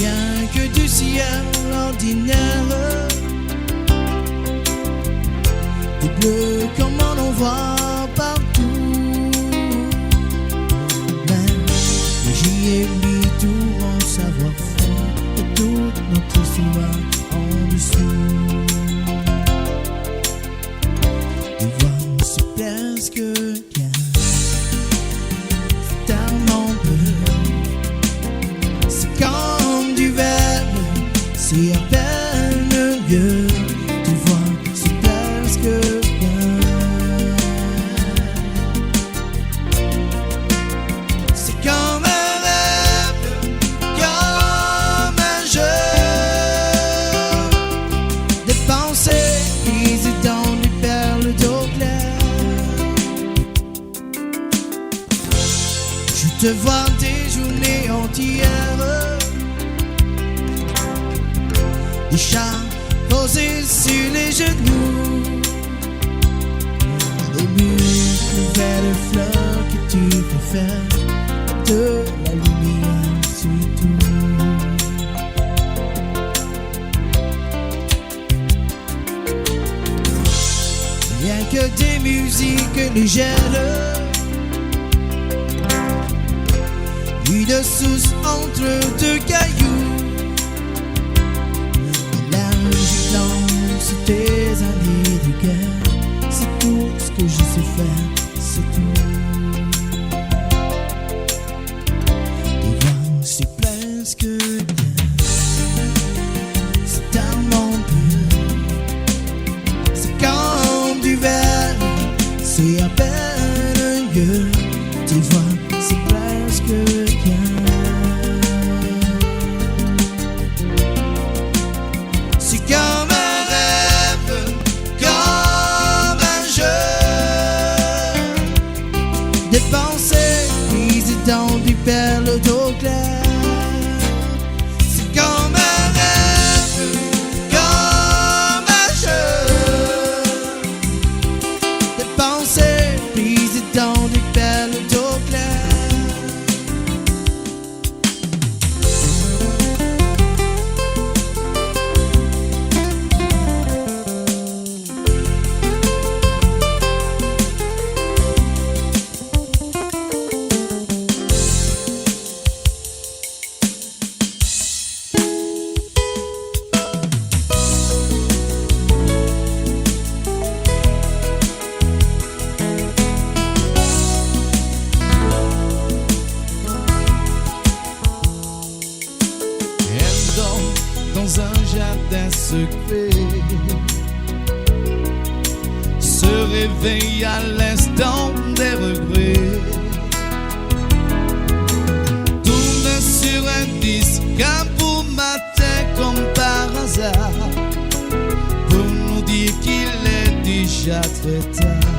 Rien que du ciel ordinaire, des bleus comme on en voit partout. Mais j'y ai mis tout mon savoir-faire et toute notre histoire en dessous. Et voir c'est presque bien, c'est tellement peu, c'est comme du verre, c'est à peine mieux. Tu vois, c'est presque bien, c'est comme un rêve, comme un jeu, des pensées prises dans des perles d'eau claire. Je te vois des journées entières, des chats posés sur les genoux, des murs couverts de fleurs que tu préfères, de la lumière surtout. Rien que des musiques légères, une source entre deux cailloux. C'est tes années de guerre, c'est tout ce que je sais faire, c'est tout. Et voir c'est presque bien, c'est tellement peu, c'est comme du verre, c'est à peine mieux. Tu vois c'est presque bien, c'est comme des pensées prises dans des perles d'eau claire. C'est comme un rêve, comme un jeu, des pensées prises dans des perles d'eau claire. Dans un jardin secret, se réveille à l'instant des regrets, tourne sur un disque un beau matin comme par hasard, pour nous dire qu'il est déjà très tard.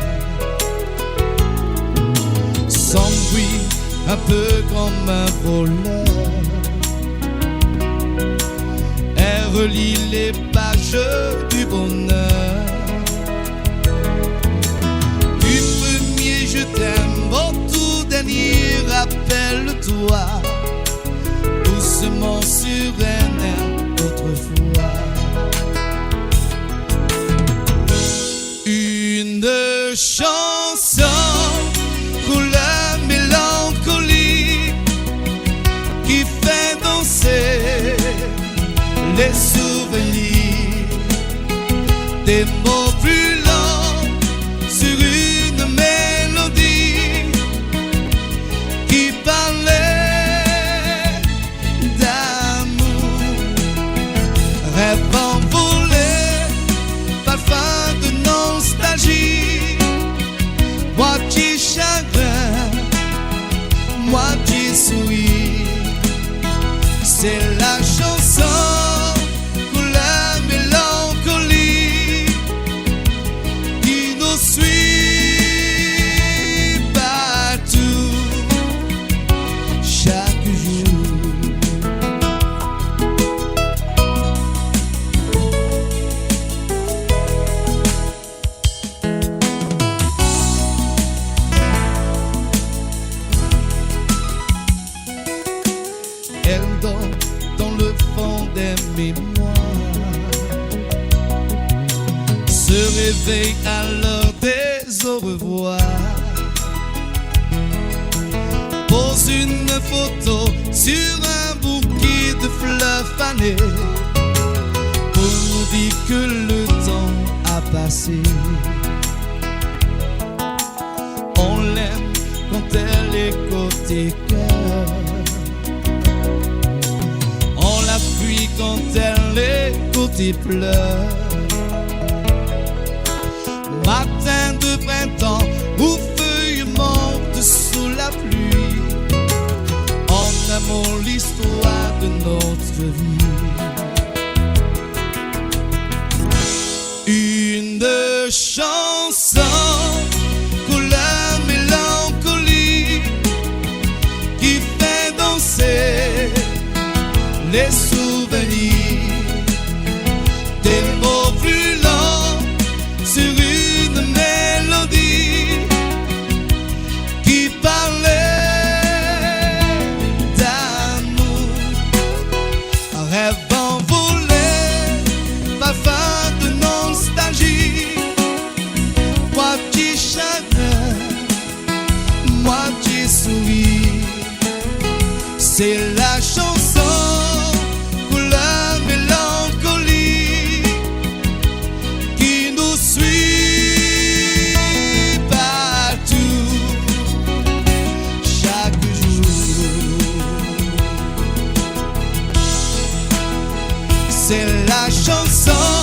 Sans bruit, un peu comme un voleur, relis les pages du bonheur. Du premier je t'aime au tout dernier, rappelle-toi, doucement sur un air d'autrefois. Une chanson couleur mélancolie qui fait danser les souvenirs, des mots brûlants sur une mélodie qui parlait d'amour, rêve envolé, parfum de nostalgie, moitié chagrin, moitié sourire. C'est la chanson elle dort dans le mémoire. Se réveille alors des au revoir. Pose une photo sur un bouquet de fleurs fanées pour nous dire que le temps a passé. On l'aime quand elle est côté cœur. On la fuit quand elle est côté pleurs. Matin de printemps où feuilles montent sous la pluie, en amour l'histoire de notre vie. Une chanson couleur mélancolie qui fait danser les souvenirs, des mots plus lents sur une mélodie qui parlait d'amour. Un rêve envolé, parfum de nostalgie, moitié chagrin, moitié sourire. C'est la chanson couleur mélancolie qui nous suit partout, chaque jour. C'est la chanson